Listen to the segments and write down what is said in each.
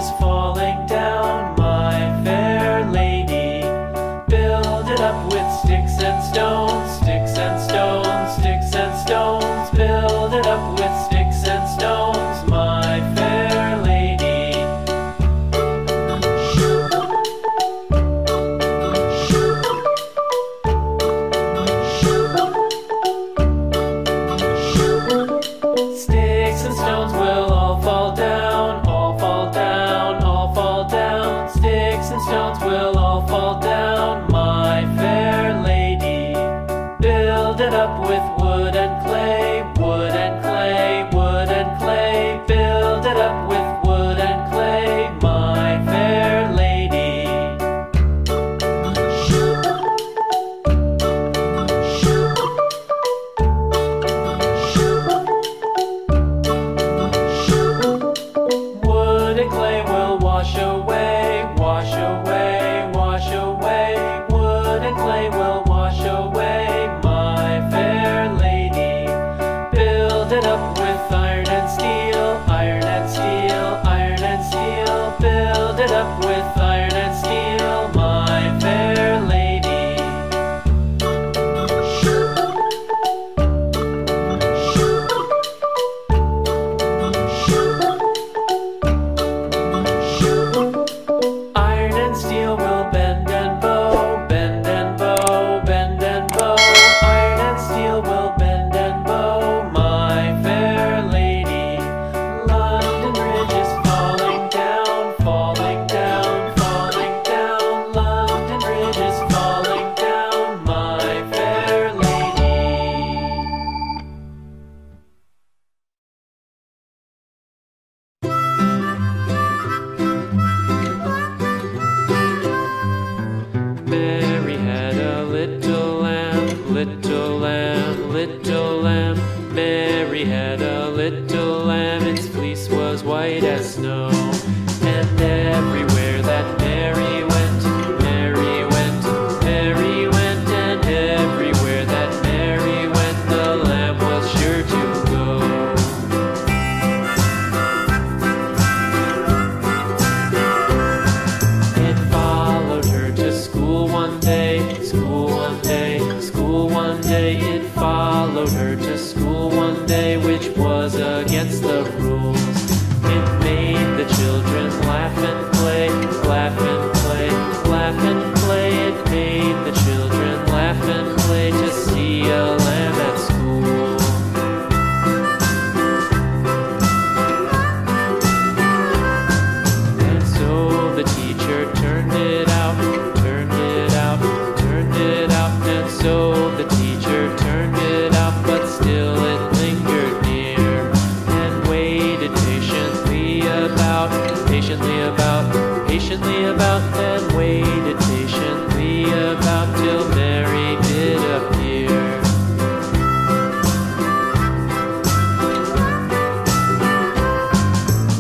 ridges falling down, my fair lady. Build it up with sticks and stones, sticks and stones, sticks and stones. Build it up with sticks and stones, my fair lady. Sticks and stones will all fall down, all fall down, all fall down. Sticks and stones will all fall down, my fair lady. Build it up with wood and clay, wood and clay, wood and clay. Build it up with wood and clay, my fair lady. Wood and clay will wash away, wash away, wash away. Wood and clay will wash away, my fair lady. Build it up with iron and steel, iron and steel, iron and steel. Build it up with iron and steel, my fair lady. Iron and steel will bend and bow, bend and bow, bend and bow. Iron and steel will bend and bow, my fair lady. London Bridge is falling down, falling down, falling down. London Bridge is falling down, my fair lady. Mary had a little lamb, little lamb, little lamb. Mary had a little lamb, its fleece was white as snow. And everywhere that Mary went, Mary went, Mary went. And everywhere that Mary went, the lamb was sure to go. It followed her to school one day, school one day, school one day. It followed her to school one day, which was against the rules. It made the children laugh and play, laugh and play, laugh and play. It made the children laugh and play to see a lamb at school. And so the teacher turned it out, turned it out, turned it out. And so the teacher turned it out, but still it lingered near and waited patiently about, patiently about, patiently about, and waited patiently about till Mary did appear.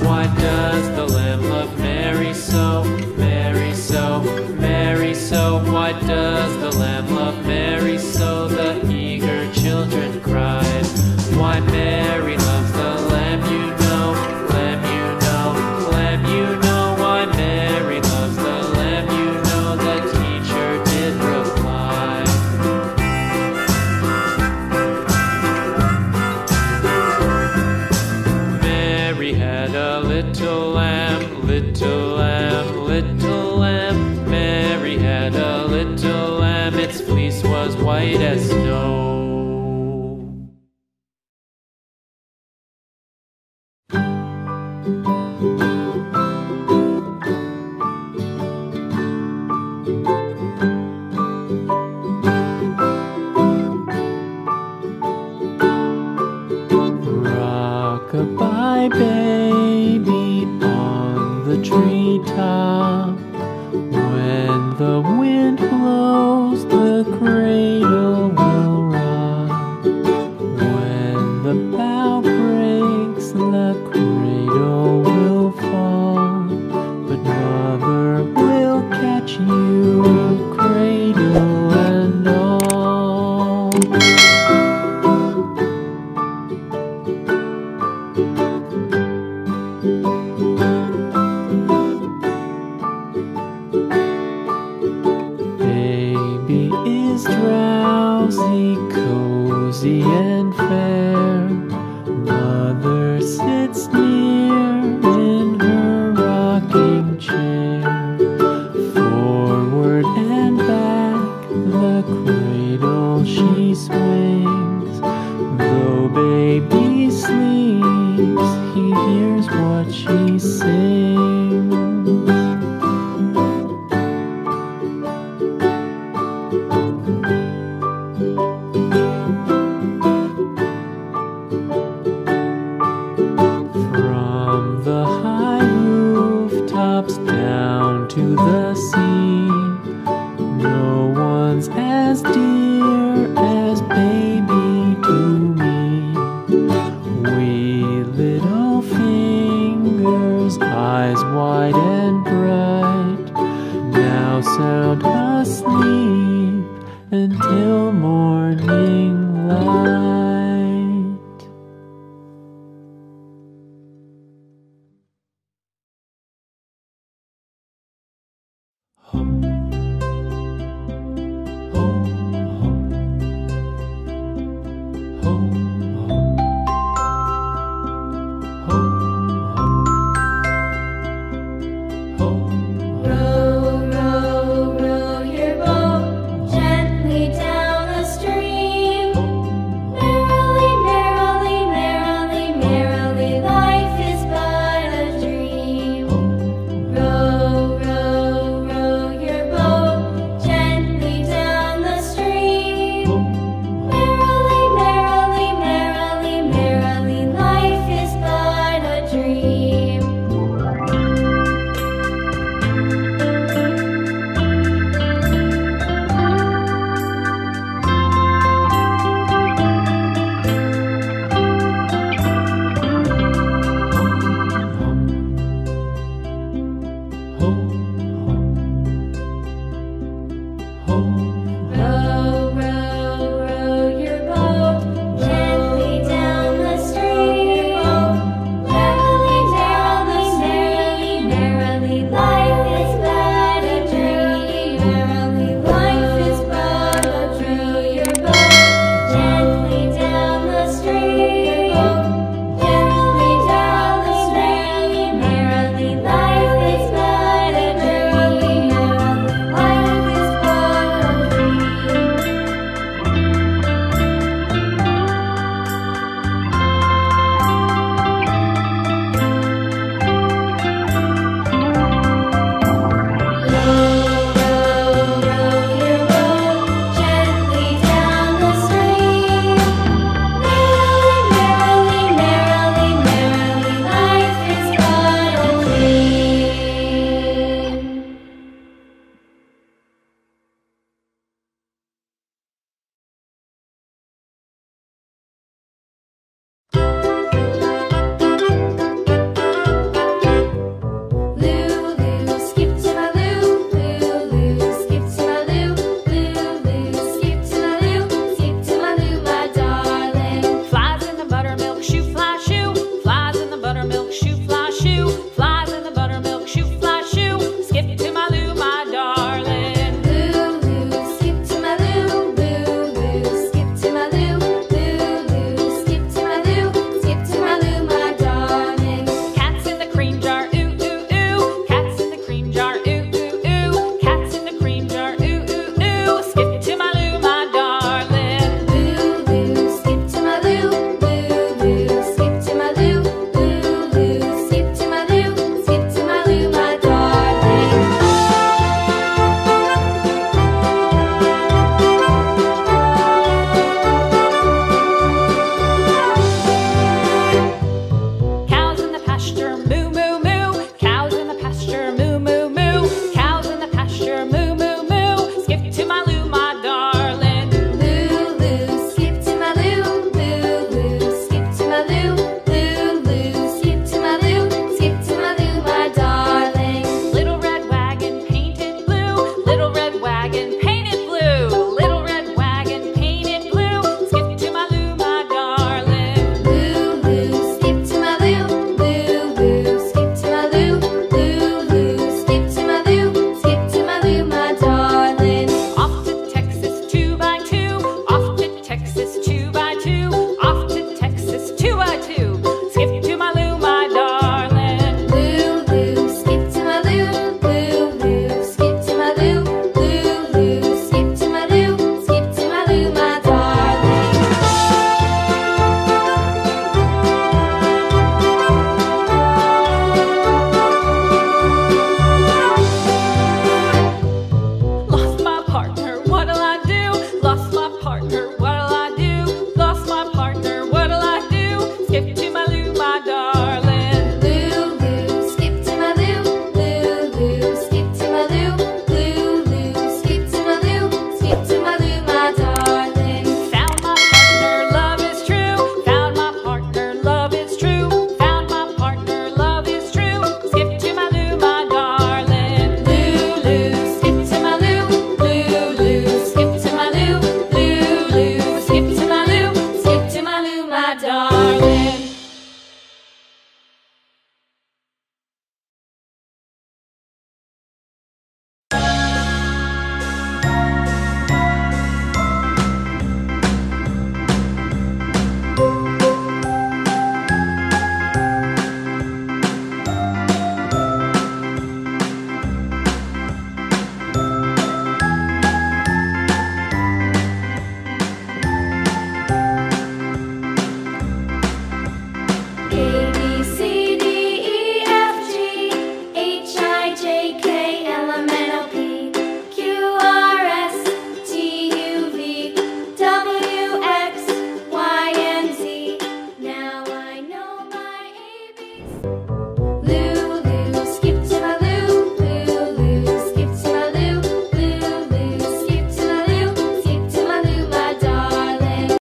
Why does the lamb love Mary so, Mary so, Mary so? Why does the lamb love Mary so? The eager children cried. Why Mary loves the lamb, you know, lamb, you know, lamb, you know. Why Mary loves the lamb, you know, the teacher did reply. Mary had a little lamb, little lamb, little lamb. Mary had a little lamb, its fleece was white as snow. Rock-a-bye baby on the treetop. When the wind blows, the cradle will she sings. From the high rooftops down to the sea, no one's as dear as baby to me. Wee little fingers, eyes wide and bright, now sound asleep until morning light.